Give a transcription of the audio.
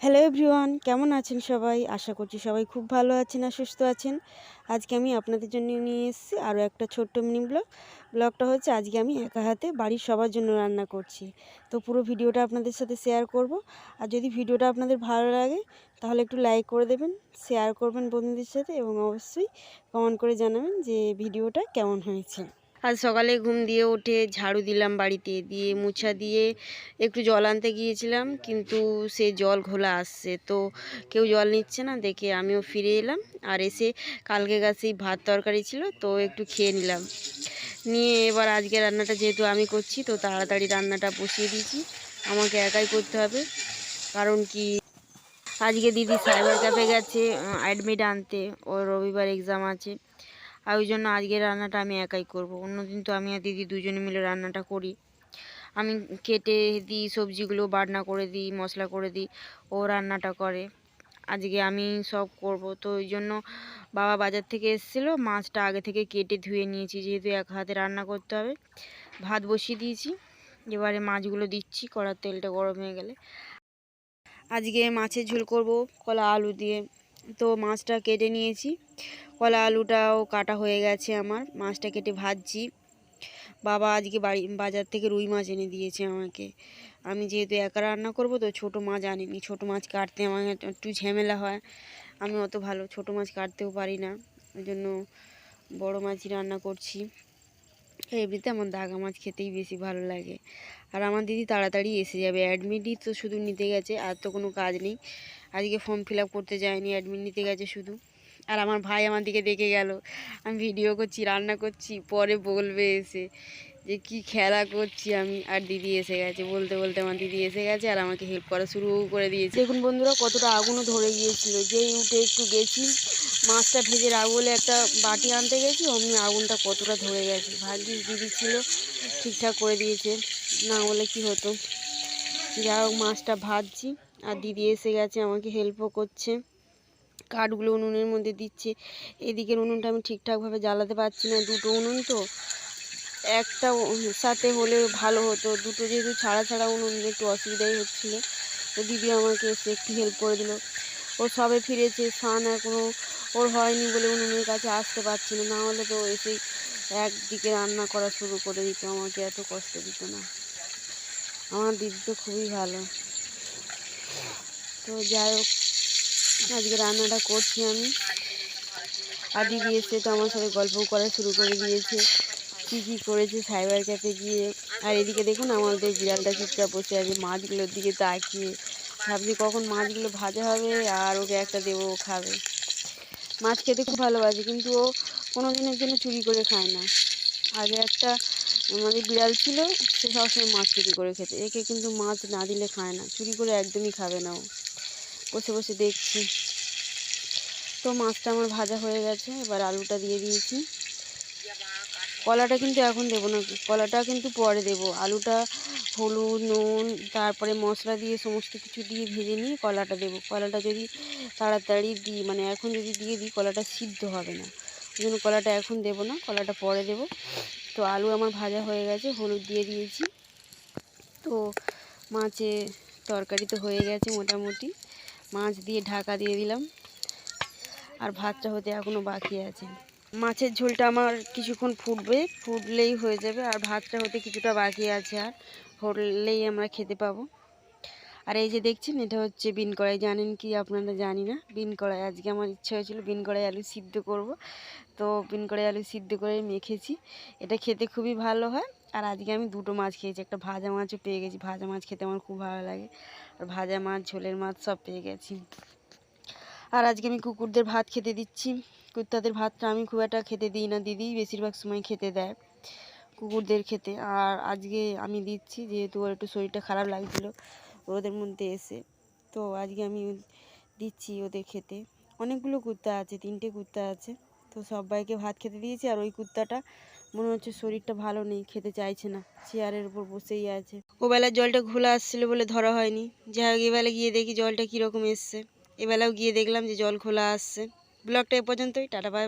Hello everyone, কেমন আছেন সবাই? আশা করছি সবাই খুব ভালো আছেন আর সুস্থ আছেন। আজকে আমি আপনাদের জন্য নিয়ে এসেছি আরও একটা ছোট্ট মিনি ব্লগটা হচ্ছে আজকে আমি একা হাতে বাড়ির সবার জন্য রান্না করছি। তো পুরো ভিডিওটা আপনাদের সাথে শেয়ার করব। আর যদি ভিডিওটা আপনাদের ভালো লাগে তাহলে একটু লাইক করে দেবেন, শেয়ার করবেন বন্ধুদের সাথে এবং অবশ্যই কমেন্ট করে জানাবেন যে ভিডিওটা কেমন হয়েছে। আজ সকালে ঘুম দিয়ে উঠে ঝাড়ু দিলাম বাড়িতে, দিয়ে মুছা দিয়ে একটু জল আনতে গিয়েছিলাম, কিন্তু সে জল ঘোলা আসছে, তো কেউ জল নিচ্ছে না দেখে আমিও ফিরে এলাম। আর এসে কালকে গাছেই ভাত তরকারি ছিল, তো একটু খেয়ে নিলাম। নিয়ে এবার আজকে রান্নাটা যেহেতু আমি করছি, তো তাড়াতাড়ি রান্নাটা বসিয়ে দিয়েছি। আমাকে একাই করতে হবে, কারণ কি আজকে দিদি সাইবার ক্যাফে গেছে অ্যাডমিট আনতে, ওর রবিবার এক্সাম আছে। আর ওই জন্য আজকের রান্নাটা আমি একাই করব। অন্যদিন তো আমি আর দিদি দুজনে মিলে রান্নাটা করি। আমি কেটে দিই, সবজিগুলো বাটনা করে দিই, মশলা করে দিই, ও রান্নাটা করে। আজকে আমি সব করব, তো ওই জন্য বাবা বাজার থেকে এসেছিলো, মাছটা আগে থেকে কেটে ধুয়ে নিয়েছি, যেহেতু এক হাতে রান্না করতে হবে। ভাত বসিয়ে দিয়েছি, এবারে মাছগুলো দিচ্ছি, কড়ার তেলটা গরম হয়ে গেলে। আজকে মাছের ঝোল করব কলা আলু দিয়ে, তো মাছটা কেটে নিয়েছি, কলা আলুটাও কাটা হয়ে গেছে আমার। মাছটা কেটে ভাজছি। বাবা আজকে বাজার থেকে রুই মাছ এনে দিয়েছে আমাকে। আমি যেহেতু একা রান্না করব, তো ছোটো মাছ আনিনি। ছোটো মাছ কাটতে আমার একটু ঝামেলা হয়, আমি অত ভালো ছোটো মাছ কাটতেও পারি না, ওই জন্য বড়ো মাছই রান্না করছি। এমনিতে আমার দাগা মাছ খেতেই বেশি ভালো লাগে। আর আমার দিদি তাড়াতাড়ি এসে যাবে, অ্যাডমিটই তো শুধু নিতে গেছে, আর তো কোনো কাজ নেই। আজকে ফর্ম ফিল আপ করতে যায়নি, অ্যাডমিট নিতে গেছে শুধু। আর আমার ভাই আমার দিকে দেখে গেল, আমি ভিডিও করছি, রান্না করছি, পরে বলবে এসে যে কি খেলা করছি আমি। আর দিদি এসে গেছে, বলতে বলতে আমার দিদি এসে গেছে আর আমাকে হেল্প করা শুরু করে দিয়েছে। দেখুন বন্ধুরা, কতটা আগুনও ধরে গিয়েছিল। যেই উঠে একটু গেছি, মাছটা ভেজে রাখবো বলে একটা বাটি আনতে গেছি, অমনি আগুনটা কতটা ধরে গেছে। ভাগ্যিস দিদি ছিল, ঠিকঠাক করে দিয়েছে, না হলে কি হতো। যাই হোক, মাছটা ভাজছি আর দিদি এসে গেছে, আমাকে হেল্পও করছে, কাঠগুলো উনুনের মধ্যে দিচ্ছে। এদিকের উনুনটা আমি ঠিকঠাকভাবে জ্বালাতে পারছি না, দুটো উনুন তো, একটা সাথে হলে ভালো হতো। দুটো যেহেতু ছাড়া ছাড়া উনুন, একটু অসুবিধাই হচ্ছিলো, তো দিদি আমাকে এসে একটু হেল্প করে দিল। ও সবে ফিরেছে, স্নান এখনও ওর হয়নি বলে উনুনের কাছে আসতে পারছি না, না হলে তো এসেই একদিকে রান্না করা শুরু করে দিত, আমাকে এত কষ্ট দিত না। আমার দিদি তো খুবই ভালো। তো যাই হোক, আজকে রান্নাটা করছি আমি, আর দিদি এসে তো আমার সাথে গল্প করা শুরু করে দিয়েছে, কী কী করেছে সাইবার ক্যাফে গিয়ে। আর এদিকে দেখুন আমাদের বিড়ালটা চুপচাপ বসে আছে, মাছগুলোর দিকে তাকিয়ে, ভাবছি কখন মাছগুলো ভাজা হবে আর ওকে একটা দেবো, ও খাবে। মাছ খেতে খুব ভালোবাসে, কিন্তু ও কোনো দিনের জন্য চুরি করে খায় না। আগে একটা আমাদের বিড়াল ছিল, সে সবসময় মাছ চুরি করে খেতে, একে কিন্তু মাছ না দিলে খায় না, চুরি করে একদমই খাবে না ও। বসে বসে দেখছি। তো মাছটা আমার ভাজা হয়ে গেছে, এবার আলুটা দিয়ে দিয়েছি। কলাটা কিন্তু এখন দেবো না, কলাটা কিন্তু পরে দেবো। আলুটা হলুদ নুন তারপরে মশলা দিয়ে সমস্ত কিছু দিয়ে ভেজে নিয়ে কলাটা দেবো। কলাটা যদি তাড়াতাড়ি দিই, মানে এখন যদি দিয়ে দিই, কলাটা সিদ্ধ হবে না, ওই জন্য কলাটা এখন দেবো না, কলাটা পরে দেবো। তো আলু আমার ভাজা হয়ে গেছে, হলুদ দিয়ে দিয়েছি। তো মাছে তরকারি তো হয়ে গেছে মোটামুটি, মাছ দিয়ে ঢাকা দিয়ে দিলাম। আর ভাতটা হতে এখনও বাকি আছে। মাছের ঝোলটা আমার কিছুক্ষণ ফুটলেই হয়ে যাবে, আর ভাতটা হতে কিছুটা বাকি আছে, আর হলেই আমরা খেতে পাবো। আর এই যে দেখছেন, এটা হচ্ছে বিন কড়াই। জানেন কি আপনারা? জানি না। বিন কড়াই, আজকে আমার ইচ্ছা হয়েছিল বিন কড়াই আলু সিদ্ধ করব, তো বিন কড়াই আলু সিদ্ধ করে মেখেছি। এটা খেতে খুবই ভালো হয়। আর আজকে আমি দুটো মাছ খেয়েছি, একটা ভাজা মাছও পেয়ে গেছি। ভাজা মাছ খেতে আমার খুব ভালো লাগে, আর ভাজা মাছ, ঝোলের মাছ সব পেয়ে গেছি। আর আজকে আমি কুকুরদের ভাত খেতে দিচ্ছি। কুত্তাদের ভাতটা আমি খুব একটা খেতে দিই না, দিদিই বেশিরভাগ সময় খেতে দেয় কুকুরদের খেতে। আর আজকে আমি দিচ্ছি, যেহেতু ওর একটু শরীরটা খারাপ লাগছিলো রোদের মধ্যে এসে, তো আজকে আমি দিচ্ছি ওদের খেতে। অনেকগুলো কুত্তা আছে, 3টে কুত্তা আছে, তো সবাইকে ভাত খেতে দিয়েছি। আর ওই কুত্তাটা মনে হচ্ছে শরীরটা ভালো নেই, খেতে চাইছে না, চেয়ারের উপর বসেই আছে। ওবেলার জলটা ঘোলা আসছিলো বলে ধরা হয়নি, যাই হোক এবেলা গিয়ে দেখি জলটা কীরকম এসছে। এবেলাও গিয়ে দেখলাম যে জল খোলা আসছে। ব্লগটা এ পর্যন্তই, টাটা বাই বাই।